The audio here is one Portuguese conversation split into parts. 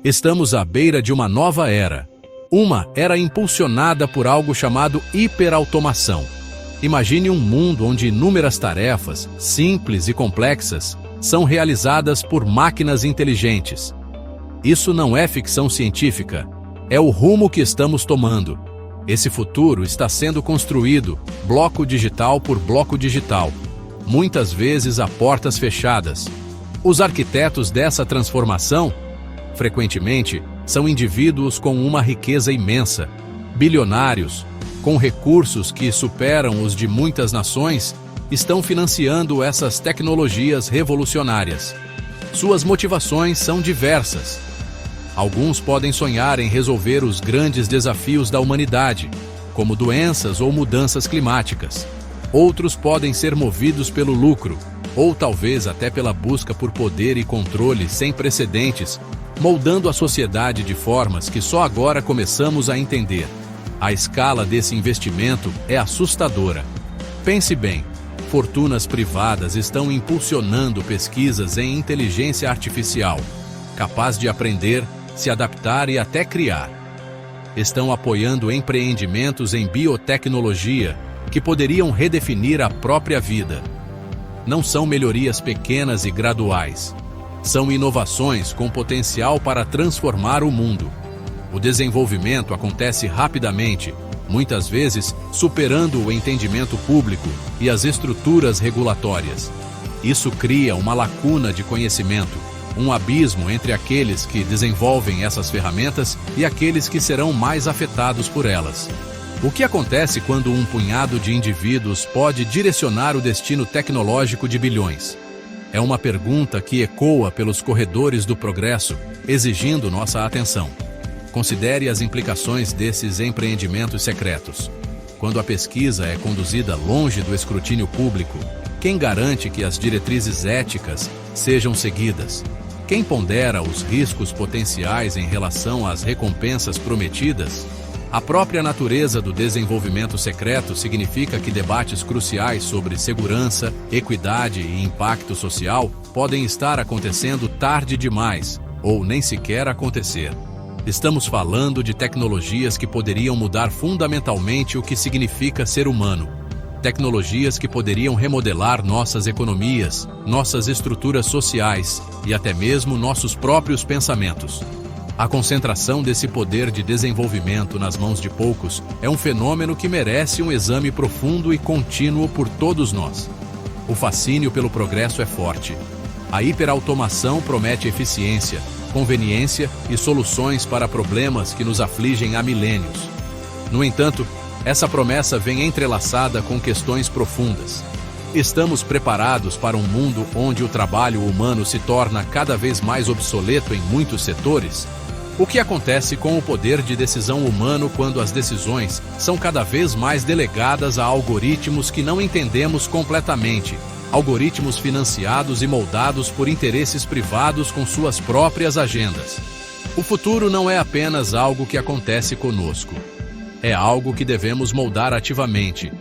Estamos à beira de uma nova era. Uma era impulsionada por algo chamado hiperautomação. Imagine um mundo onde inúmeras tarefas, simples e complexas, são realizadas por máquinas inteligentes. Isso não é ficção científica, é o rumo que estamos tomando. Esse futuro está sendo construído, bloco digital por bloco digital, muitas vezes a portas fechadas. Os arquitetos dessa transformação, frequentemente, são indivíduos com uma riqueza imensa, bilionários, com recursos que superam os de muitas nações, estão financiando essas tecnologias revolucionárias. Suas motivações são diversas. Alguns podem sonhar em resolver os grandes desafios da humanidade, como doenças ou mudanças climáticas. Outros podem ser movidos pelo lucro, ou talvez até pela busca por poder e controle sem precedentes, moldando a sociedade de formas que só agora começamos a entender. A escala desse investimento é assustadora. Pense bem, fortunas privadas estão impulsionando pesquisas em inteligência artificial, capaz de aprender, se adaptar e até criar. Estão apoiando empreendimentos em biotecnologia que poderiam redefinir a própria vida. Não são melhorias pequenas e graduais. São inovações com potencial para transformar o mundo. O desenvolvimento acontece rapidamente, muitas vezes superando o entendimento público e as estruturas regulatórias. Isso cria uma lacuna de conhecimento, um abismo entre aqueles que desenvolvem essas ferramentas e aqueles que serão mais afetados por elas. O que acontece quando um punhado de indivíduos pode direcionar o destino tecnológico de bilhões? É uma pergunta que ecoa pelos corredores do progresso, exigindo nossa atenção. Considere as implicações desses empreendimentos secretos. Quando a pesquisa é conduzida longe do escrutínio público, quem garante que as diretrizes éticas sejam seguidas? Quem pondera os riscos potenciais em relação às recompensas prometidas? A própria natureza do desenvolvimento secreto significa que debates cruciais sobre segurança, equidade e impacto social podem estar acontecendo tarde demais, ou nem sequer acontecer. Estamos falando de tecnologias que poderiam mudar fundamentalmente o que significa ser humano. Tecnologias que poderiam remodelar nossas economias, nossas estruturas sociais e até mesmo nossos próprios pensamentos. A concentração desse poder de desenvolvimento nas mãos de poucos é um fenômeno que merece um exame profundo e contínuo por todos nós. O fascínio pelo progresso é forte. A hiperautomação promete eficiência, conveniência e soluções para problemas que nos afligem há milênios. No entanto, essa promessa vem entrelaçada com questões profundas. Estamos preparados para um mundo onde o trabalho humano se torna cada vez mais obsoleto em muitos setores? O que acontece com o poder de decisão humano quando as decisões são cada vez mais delegadas a algoritmos que não entendemos completamente, algoritmos financiados e moldados por interesses privados com suas próprias agendas? O futuro não é apenas algo que acontece conosco. É algo que devemos moldar ativamente.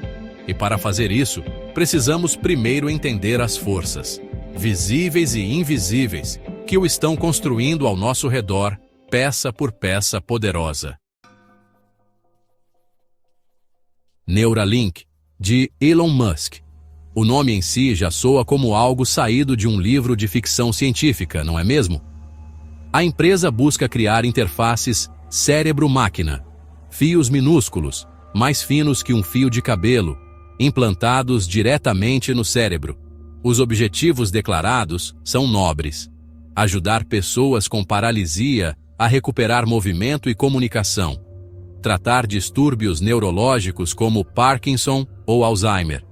E para fazer isso, precisamos primeiro entender as forças, visíveis e invisíveis, que o estão construindo ao nosso redor, peça por peça poderosa. Neuralink, de Elon Musk. O nome em si já soa como algo saído de um livro de ficção científica, não é mesmo? A empresa busca criar interfaces cérebro-máquina, fios minúsculos, mais finos que um fio de cabelo, implantados diretamente no cérebro. Os objetivos declarados são nobres: ajudar pessoas com paralisia a recuperar movimento e comunicação, tratar distúrbios neurológicos como Parkinson ou Alzheimer.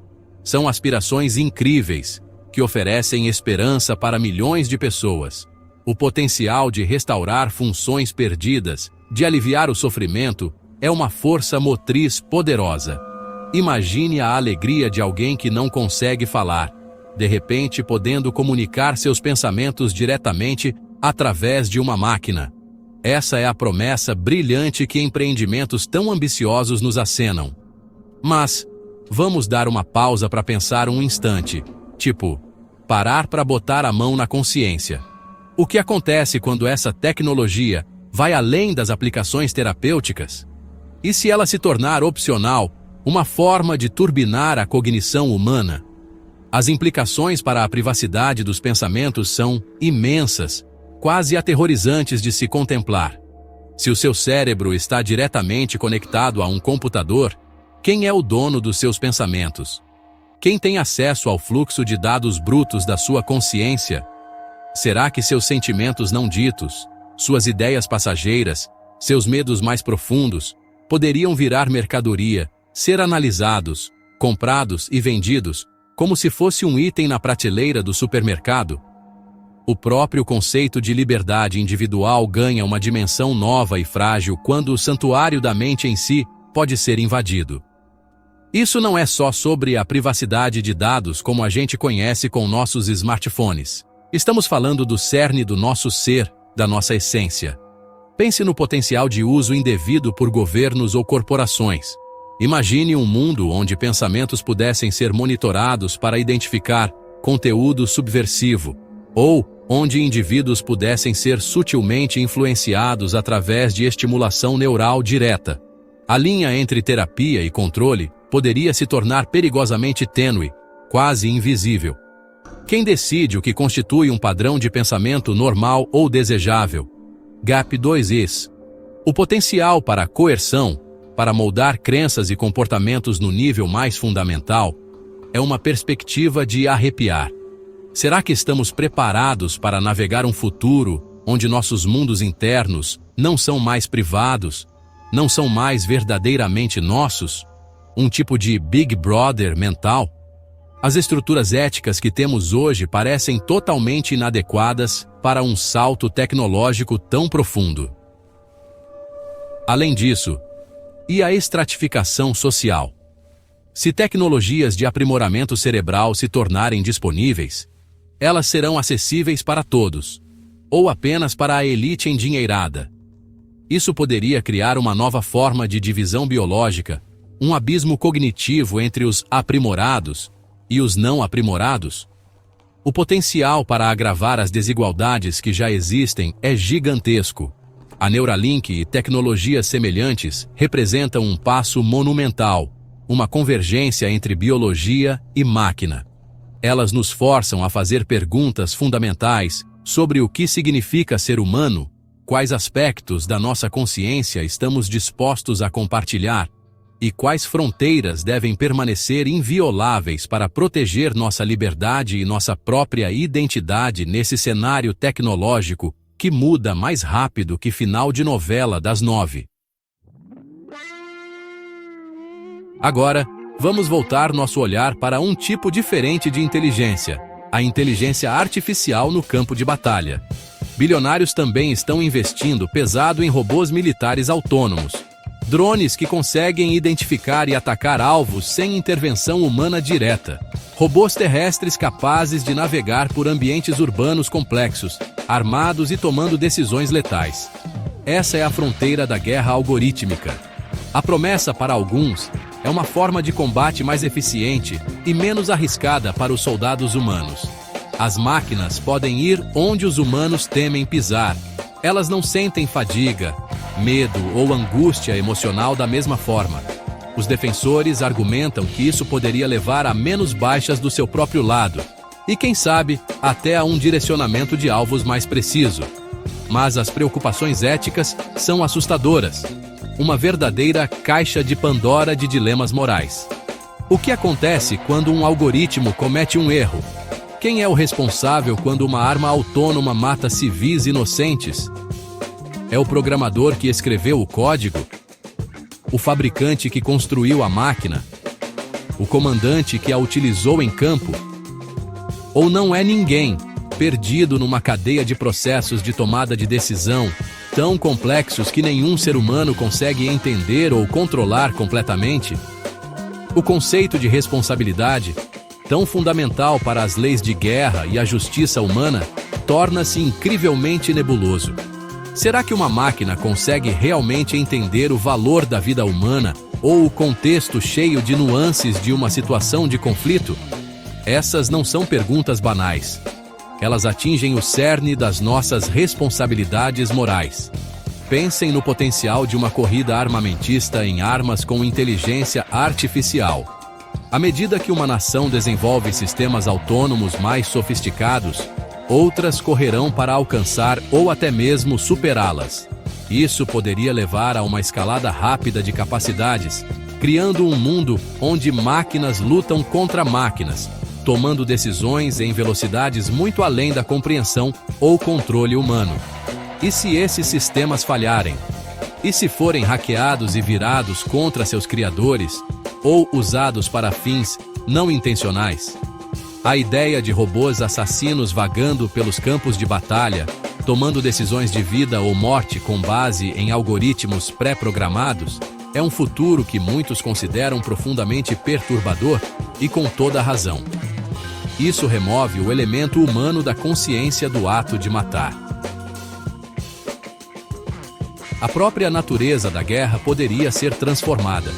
São aspirações incríveis, que oferecem esperança para milhões de pessoas. O potencial de restaurar funções perdidas, de aliviar o sofrimento, é uma força motriz poderosa. Imagine a alegria de alguém que não consegue falar, de repente podendo comunicar seus pensamentos diretamente através de uma máquina. Essa é a promessa brilhante que empreendimentos tão ambiciosos nos acenam. Mas vamos dar uma pausa para pensar um instante, parar para botar a mão na consciência. O que acontece quando essa tecnologia vai além das aplicações terapêuticas? E se ela se tornar opcional, uma forma de turbinar a cognição humana? As implicações para a privacidade dos pensamentos são imensas, quase aterrorizantes de se contemplar. Se o seu cérebro está diretamente conectado a um computador, quem é o dono dos seus pensamentos? Quem tem acesso ao fluxo de dados brutos da sua consciência? Será que seus sentimentos não ditos, suas ideias passageiras, seus medos mais profundos, poderiam virar mercadoria, ser analisados, comprados e vendidos, como se fosse um item na prateleira do supermercado? O próprio conceito de liberdade individual ganha uma dimensão nova e frágil quando o santuário da mente em si pode ser invadido. Isso não é só sobre a privacidade de dados como a gente conhece com nossos smartphones. Estamos falando do cerne do nosso ser, da nossa essência. Pense no potencial de uso indevido por governos ou corporações. Imagine um mundo onde pensamentos pudessem ser monitorados para identificar conteúdo subversivo, ou onde indivíduos pudessem ser sutilmente influenciados através de estimulação neural direta. A linha entre terapia e controle poderia se tornar perigosamente tênue, quase invisível. Quem decide o que constitui um padrão de pensamento normal ou desejável? Gap 2is. O potencial para a coerção, para moldar crenças e comportamentos no nível mais fundamental, é uma perspectiva de arrepiar. Será que estamos preparados para navegar um futuro onde nossos mundos internos não são mais privados, não são mais verdadeiramente nossos? Um tipo de Big Brother mental? As estruturas éticas que temos hoje parecem totalmente inadequadas para um salto tecnológico tão profundo. Além disso, e a estratificação social? Se tecnologias de aprimoramento cerebral se tornarem disponíveis, elas serão acessíveis para todos, ou apenas para a elite endinheirada. Isso poderia criar uma nova forma de divisão biológica, um abismo cognitivo entre os aprimorados e os não aprimorados. O potencial para agravar as desigualdades que já existem é gigantesco. A Neuralink e tecnologias semelhantes representam um passo monumental, uma convergência entre biologia e máquina. Elas nos forçam a fazer perguntas fundamentais sobre o que significa ser humano, quais aspectos da nossa consciência estamos dispostos a compartilhar e quais fronteiras devem permanecer invioláveis para proteger nossa liberdade e nossa própria identidade nesse cenário tecnológico que muda mais rápido que final de novela das 9. Agora, vamos voltar nosso olhar para um tipo diferente de inteligência, a inteligência artificial no campo de batalha. Bilionários também estão investindo pesado em robôs militares autônomos, drones que conseguem identificar e atacar alvos sem intervenção humana direta, robôs terrestres capazes de navegar por ambientes urbanos complexos, armados e tomando decisões letais. Essa é a fronteira da guerra algorítmica. A promessa para alguns é uma forma de combate mais eficiente e menos arriscada para os soldados humanos. As máquinas podem ir onde os humanos temem pisar. Elas não sentem fadiga, medo ou angústia emocional da mesma forma. Os defensores argumentam que isso poderia levar a menos baixas do seu próprio lado, e quem sabe, até a um direcionamento de alvos mais preciso. Mas as preocupações éticas são assustadoras. Uma verdadeira caixa de Pandora de dilemas morais. O que acontece quando um algoritmo comete um erro? Quem é o responsável quando uma arma autônoma mata civis inocentes? É o programador que escreveu o código? O fabricante que construiu a máquina? O comandante que a utilizou em campo? Ou não é ninguém, perdido numa cadeia de processos de tomada de decisão tão complexos que nenhum ser humano consegue entender ou controlar completamente? O conceito de responsabilidade, tão fundamental para as leis de guerra e a justiça humana, torna-se incrivelmente nebuloso. Será que uma máquina consegue realmente entender o valor da vida humana ou o contexto cheio de nuances de uma situação de conflito? Essas não são perguntas banais. Elas atingem o cerne das nossas responsabilidades morais. Pensem no potencial de uma corrida armamentista em armas com inteligência artificial. À medida que uma nação desenvolve sistemas autônomos mais sofisticados, outras correrão para alcançar ou até mesmo superá-las. Isso poderia levar a uma escalada rápida de capacidades, criando um mundo onde máquinas lutam contra máquinas, tomando decisões em velocidades muito além da compreensão ou controle humano. E se esses sistemas falharem? E se forem hackeados e virados contra seus criadores, ou usados para fins não intencionais? A ideia de robôs assassinos vagando pelos campos de batalha, tomando decisões de vida ou morte com base em algoritmos pré-programados, é um futuro que muitos consideram profundamente perturbador e com toda a razão. Isso remove o elemento humano da consciência do ato de matar. A própria natureza da guerra poderia ser transformada.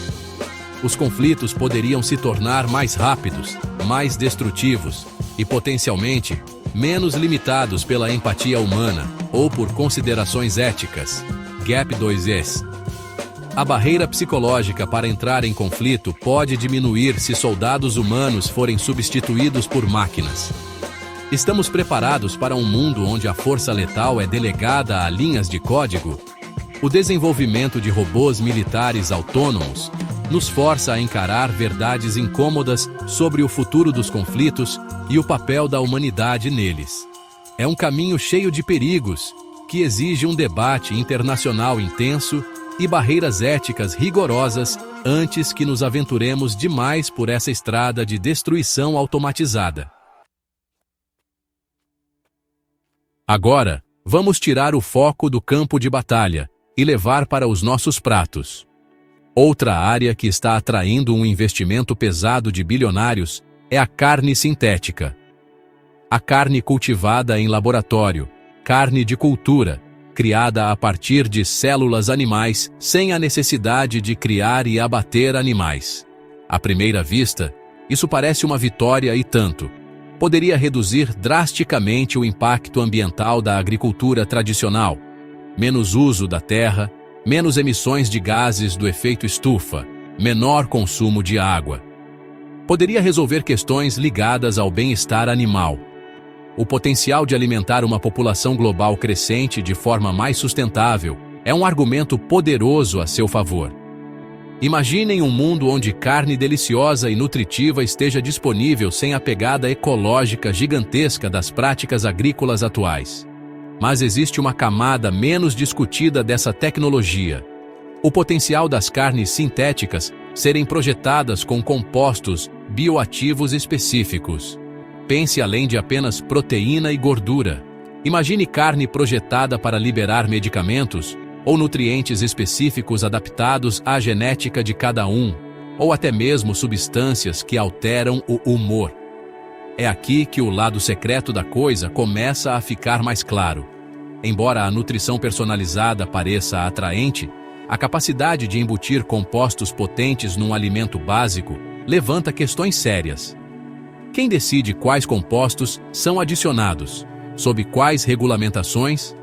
Os conflitos poderiam se tornar mais rápidos, mais destrutivos e, potencialmente, menos limitados pela empatia humana ou por considerações éticas. Gap 2S. A barreira psicológica para entrar em conflito pode diminuir se soldados humanos forem substituídos por máquinas. Estamos preparados para um mundo onde a força letal é delegada a linhas de código? O desenvolvimento de robôs militares autônomos nos força a encarar verdades incômodas sobre o futuro dos conflitos e o papel da humanidade neles. É um caminho cheio de perigos, que exige um debate internacional intenso e barreiras éticas rigorosas antes que nos aventuremos demais por essa estrada de destruição automatizada. Agora, vamos tirar o foco do campo de batalha e levar para os nossos pratos. Outra área que está atraindo um investimento pesado de bilionários é a carne sintética. A carne cultivada em laboratório, carne de cultura, criada a partir de células animais sem a necessidade de criar e abater animais. À primeira vista, isso parece uma vitória e tanto. Poderia reduzir drasticamente o impacto ambiental da agricultura tradicional. Menos uso da terra, menos emissões de gases do efeito estufa, menor consumo de água. Poderia resolver questões ligadas ao bem-estar animal. O potencial de alimentar uma população global crescente de forma mais sustentável é um argumento poderoso a seu favor. Imaginem um mundo onde carne deliciosa e nutritiva esteja disponível sem a pegada ecológica gigantesca das práticas agrícolas atuais. Mas existe uma camada menos discutida dessa tecnologia: o potencial das carnes sintéticas serem projetadas com compostos bioativos específicos. Pense além de apenas proteína e gordura. Imagine carne projetada para liberar medicamentos ou nutrientes específicos adaptados à genética de cada um, ou até mesmo substâncias que alteram o humor. É aqui que o lado secreto da coisa começa a ficar mais claro. Embora a nutrição personalizada pareça atraente, a capacidade de embutir compostos potentes num alimento básico levanta questões sérias. Quem decide quais compostos são adicionados, sob quais regulamentações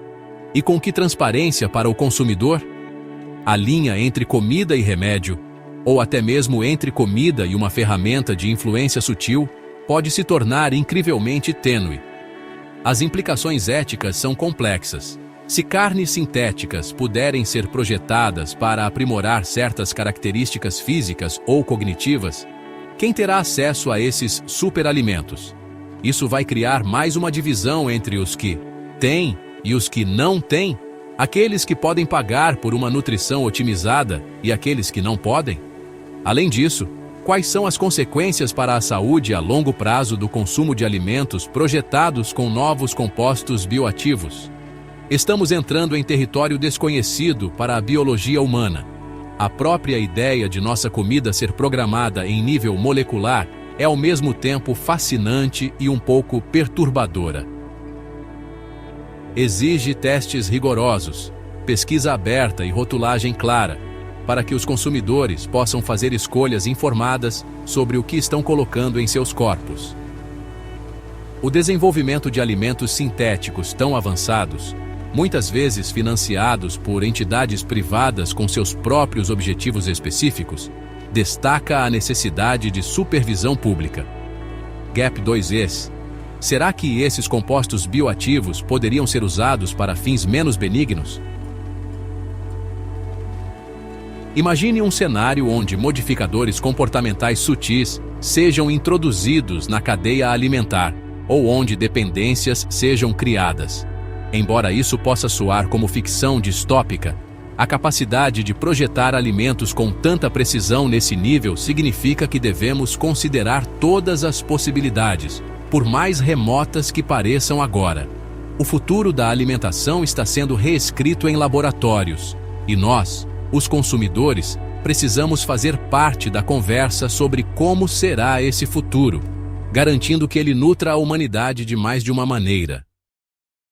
e com que transparência para o consumidor? A linha entre comida e remédio, ou até mesmo entre comida e uma ferramenta de influência sutil, pode se tornar incrivelmente tênue. As implicações éticas são complexas. Se carnes sintéticas puderem ser projetadas para aprimorar certas características físicas ou cognitivas, quem terá acesso a esses superalimentos? Isso vai criar mais uma divisão entre os que têm e os que não têm, aqueles que podem pagar por uma nutrição otimizada e aqueles que não podem. Além disso, quais são as consequências para a saúde a longo prazo do consumo de alimentos projetados com novos compostos bioativos? Estamos entrando em território desconhecido para a biologia humana. A própria ideia de nossa comida ser programada em nível molecular é ao mesmo tempo fascinante e um pouco perturbadora. Exige testes rigorosos, pesquisa aberta e rotulagem clara, para que os consumidores possam fazer escolhas informadas sobre o que estão colocando em seus corpos. O desenvolvimento de alimentos sintéticos tão avançados, muitas vezes financiados por entidades privadas com seus próprios objetivos específicos, destaca a necessidade de supervisão pública. GAP 2Es. Será que esses compostos bioativos poderiam ser usados para fins menos benignos? Imagine um cenário onde modificadores comportamentais sutis sejam introduzidos na cadeia alimentar, ou onde dependências sejam criadas. Embora isso possa soar como ficção distópica, a capacidade de projetar alimentos com tanta precisão nesse nível significa que devemos considerar todas as possibilidades, por mais remotas que pareçam agora. O futuro da alimentação está sendo reescrito em laboratórios, e nós, os consumidores, precisamos fazer parte da conversa sobre como será esse futuro, garantindo que ele nutra a humanidade de mais de uma maneira.